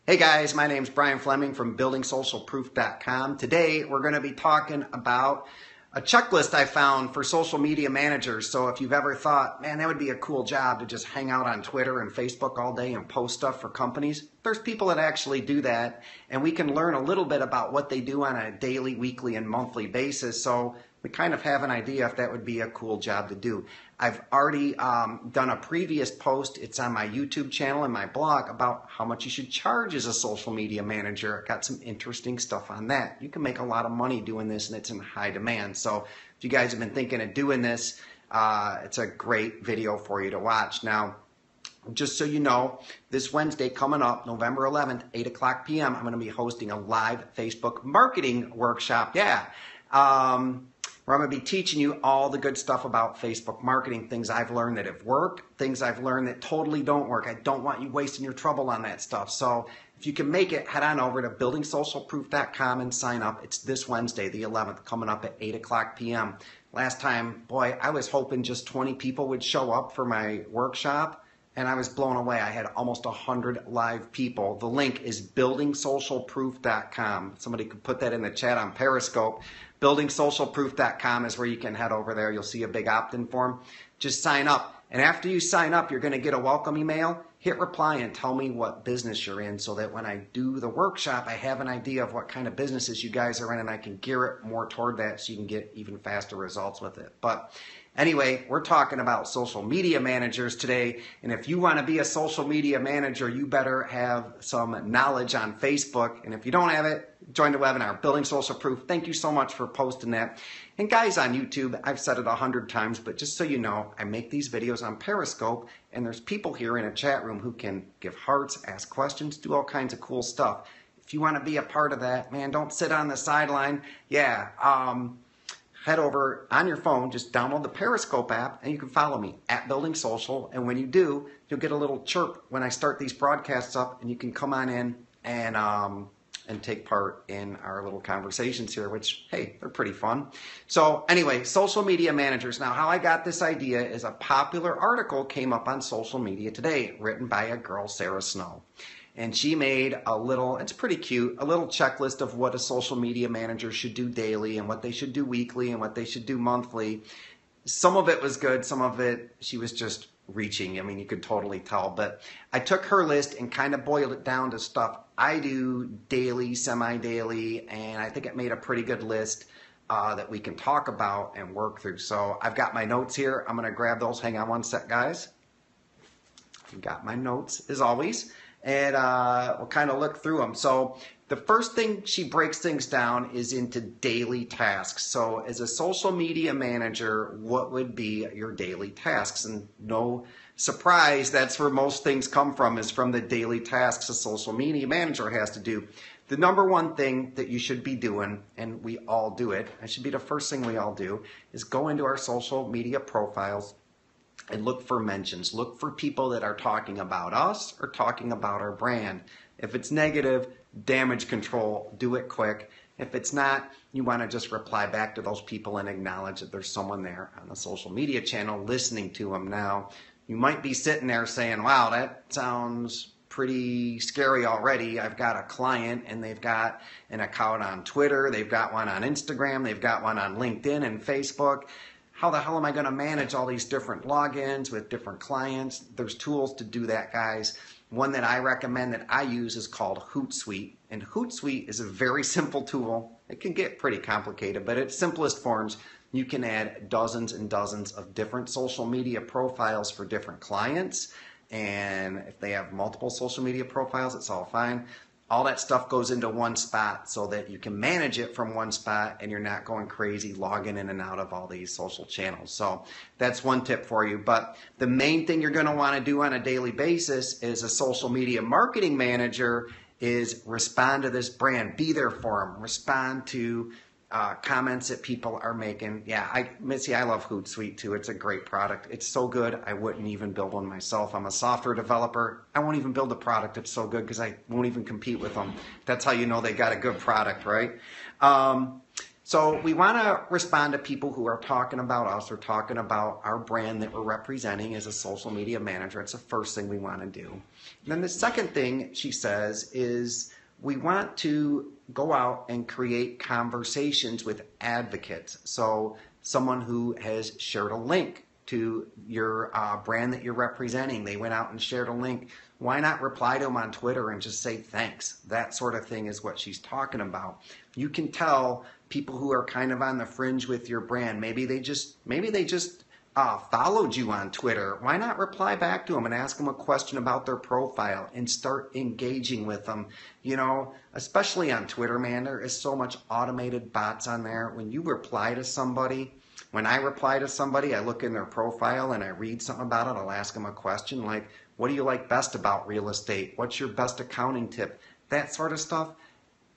Hey guys, my name's Brian Fleming from buildingsocialproof.com. Today we're going to be talking about a checklist I found for social media managers. So if you've ever thought, man, that would be a cool job to just hang out on Twitter and Facebook all day and post stuff for companies, there's people that actually do that, and we can learn a little bit about what they do on a daily, weekly, and monthly basis. So we kind of have an idea if that would be a cool job to do. I've already done a previous post. It's on my YouTube channel and my blog about how much you should charge as a social media manager. I got some interesting stuff on that. You can make a lot of money doing this, and it's in high demand. So if you guys have been thinking of doing this, it's a great video for you to watch. Now, just so you know, this Wednesday coming up, November 11th, 8 o'clock p.m., I'm going to be hosting a live Facebook marketing workshop. Where I'm going to be teaching you all the good stuff about Facebook marketing, things I've learned that have worked, things I've learned that totally don't work. I don't want you wasting your trouble on that stuff. So if you can make it, head on over to buildingsocialproof.com and sign up. It's this Wednesday, the 11th, coming up at 8 o'clock p.m. Last time, boy, I was hoping just 20 people would show up for my workshop, and I was blown away. I had almost 100 live people. The link is buildingsocialproof.com. Somebody could put that in the chat on Periscope. Buildingsocialproof.com is where you can head over there. You'll see a big opt-in form. Just sign up. And after you sign up, you're going to get a welcome email. Hit reply and tell me what business you're in so that when I do the workshop, I have an idea of what kind of businesses you guys are in, and I can gear it more toward that so you can get even faster results with it. But anyway, we're talking about social media managers today. And if you want to be a social media manager, you better have some knowledge on Facebook. And if you don't have it, join the webinar, Building Social Proof. Thank you so much for posting that. And guys on YouTube, I've said it 100 times, but just so you know, I make these videos on Periscope, and there's people here in a chat room who can give hearts, ask questions, do all kinds of cool stuff. If you want to be a part of that, man, don't sit on the sideline. Head over on your phone, just download the Periscope app, and you can follow me at Building Social. And when you do, you'll get a little chirp when I start these broadcasts up, and you can come on in and take part in our little conversations here, which, hey, they're pretty fun. So anyway, social media managers. Now, how I got this idea is a popular article came up on social media today, written by a girl, Sarah Snow. And she made a little, it's pretty cute, a little checklist of what a social media manager should do daily and what they should do weekly and what they should do monthly. Some of it was good. Some of it, she was just reaching. I mean, you could totally tell. But I took her list and kind of boiled it down to stuff I do daily, semi-daily, and I think it made a pretty good list that we can talk about and work through. So I've got my notes here. I'm going to grab those. Hang on one sec, guys. I've got my notes, as always. And we'll kind of look through them. So the first thing she breaks things down is into daily tasks. So as a social media manager, what would be your daily tasks? And no surprise, that's where most things come from, is from the daily tasks a social media manager has to do. The number one thing that you should be doing, and we all do it, it should be the first thing we all do, is go into our social media profiles and look for mentions. Look for people that are talking about us or talking about our brand. If it's negative, damage control, do it quick. If it's not, you want to just reply back to those people and acknowledge that there's someone there on the social media channel listening to them. Now, you might be sitting there saying, wow, that sounds pretty scary already. I've got a client and they've got an account on Twitter, they've got one on Instagram, they've got one on LinkedIn and Facebook. How the hell am I going to manage all these different logins with different clients? There's tools to do that, guys. One that I recommend that I use is called Hootsuite. And Hootsuite is a very simple tool. It can get pretty complicated, but at simplest forms, you can add dozens and dozens of different social media profiles for different clients. And if they have multiple social media profiles, it's all fine. All that stuff goes into one spot so that you can manage it from one spot and you're not going crazy logging in and out of all these social channels. So that's one tip for you. But the main thing you're going to want to do on a daily basis as a social media marketing manager is respond to this brand. Be there for them. Respond to comments that people are making. Yeah, Missy, I love Hootsuite too. It's a great product. It's so good, I wouldn't even build one myself. I'm a software developer. I won't even build a product. It's so good because I won't even compete with them. That's how you know they got a good product, right? So we want to respond to people who are talking about us or talking about our brand that we're representing as a social media manager. It's the first thing we want to do. And then the second thing she says is we want to go out and create conversations with advocates. So someone who has shared a link to your brand that you're representing. They went out and shared a link. Why not reply to them on Twitter and just say thanks? That sort of thing is what she's talking about. You can tell people who are kind of on the fringe with your brand. Maybe they just followed you on Twitter. Why not reply back to them and ask them a question about their profile and start engaging with them? You know, especially on Twitter, man, there is so much automated bots on there. When you reply to somebody, when I reply to somebody, I look in their profile and I read something about it. I'll ask them a question like, what do you like best about real estate? What's your best accounting tip? That sort of stuff.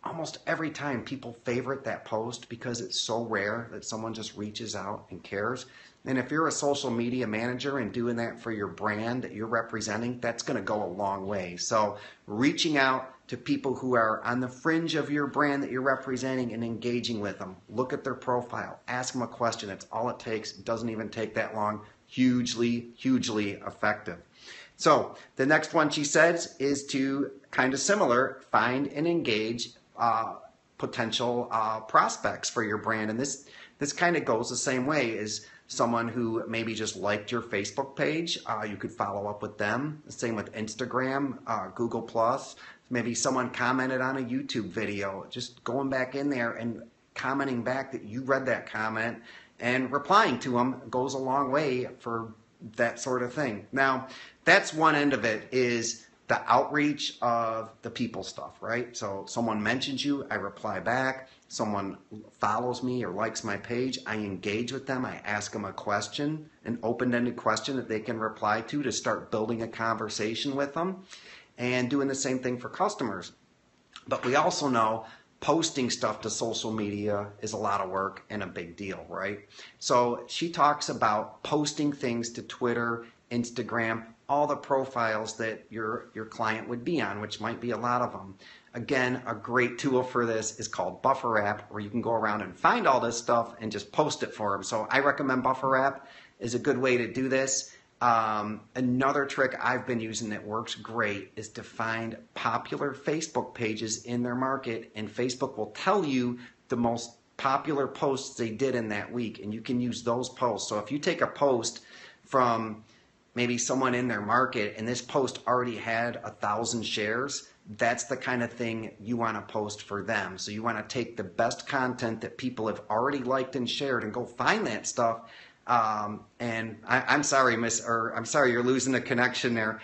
Almost every time people favorite that post because it's so rare that someone just reaches out and cares. And if you're a social media manager and doing that for your brand that you're representing, that's going to go a long way. So reaching out to people who are on the fringe of your brand that you're representing and engaging with them. Look at their profile. Ask them a question. That's all it takes. It doesn't even take that long. Hugely, hugely effective. So the next one she says is to kind of similar, find and engage potential prospects for your brand. And this kind of goes the same way as someone who maybe just liked your Facebook page. You could follow up with them. The same with Instagram, Google+. Maybe someone commented on a YouTube video. Just going back in there and commenting back that you read that comment and replying to them goes a long way for that sort of thing. Now, that's one end of it, is the outreach of the people stuff, right? So someone mentions you, I reply back. Someone follows me or likes my page, I engage with them. I ask them a question, an open-ended question that they can reply to start building a conversation with them, and doing the same thing for customers. But we also know posting stuff to social media is a lot of work and a big deal, right? So she talks about posting things to Twitter, Instagram, all the profiles that your client would be on, which might be a lot of them. Again, a great tool for this is called Buffer App, where you can go around and find all this stuff and just post it for them. So I recommend Buffer App is a good way to do this. Another trick I've been using that works great is to find popular Facebook pages in their market, and Facebook will tell you the most popular posts they did in that week, and you can use those posts. So if you take a post from maybe someone in their market and this post already had 1,000 shares, that's the kind of thing you want to post for them. So you want to take the best content that people have already liked and shared and go find that stuff. And I'm sorry, I'm sorry you're losing the connection there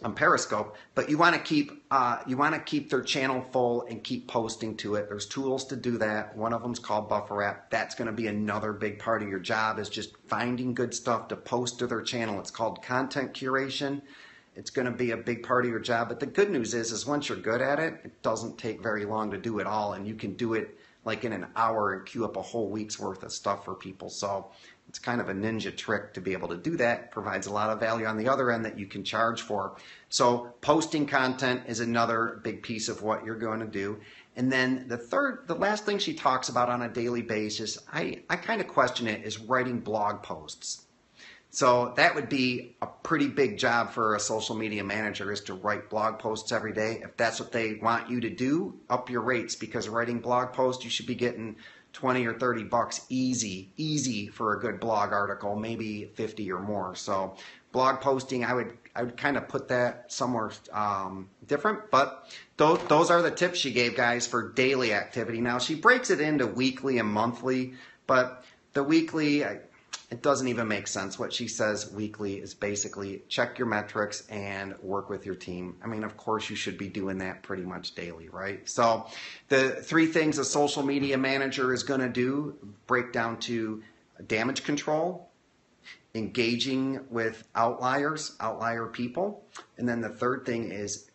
on Periscope, but you want to keep their channel full and keep posting to it. There's tools to do that. One of them's called Buffer App. That's going to be another big part of your job, is just finding good stuff to post to their channel. It's called content curation. It's going to be a big part of your job. But the good news is once you're good at it, it doesn't take very long to do it all, and you can do it like in an hour and queue up a whole week's worth of stuff for people. So it's kind of a ninja trick to be able to do that. It provides a lot of value on the other end that you can charge for. So posting content is another big piece of what you're going to do. And then the last thing she talks about on a daily basis, I kind of question it, is writing blog posts. So that would be a pretty big job for a social media manager, is to write blog posts every day. If that's what they want you to do, up your rates, because writing blog posts, you should be getting 20 or 30 bucks easy for a good blog article, maybe 50 or more. So blog posting, I would kind of put that somewhere different, but those are the tips she gave, guys, for daily activity. Now she breaks it into weekly and monthly, but the weekly, it doesn't even make sense. What she says weekly is basically check your metrics and work with your team. I mean, of course, you should be doing that pretty much daily, right? So the 3 things a social media manager is going to do break down to damage control, engaging with outlier people, and then the third thing is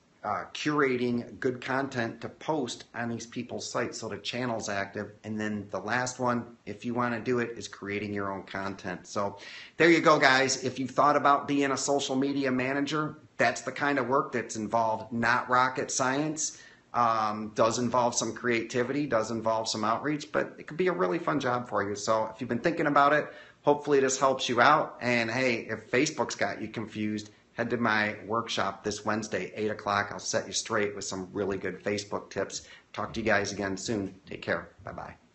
curating good content to post on these people's sites so the channel's active. And then the last one, if you want to do it, is creating your own content. So there you go, guys. If you've thought about being a social media manager, that's the kind of work that's involved, not rocket science. Does involve some creativity, does involve some outreach, but it could be a really fun job for you. So if you've been thinking about it, hopefully this helps you out. And hey, if Facebook's got you confused, head to my workshop this Wednesday, 8 o'clock. I'll set you straight with some really good Facebook tips. Talk to you guys again soon. Take care. Bye-bye.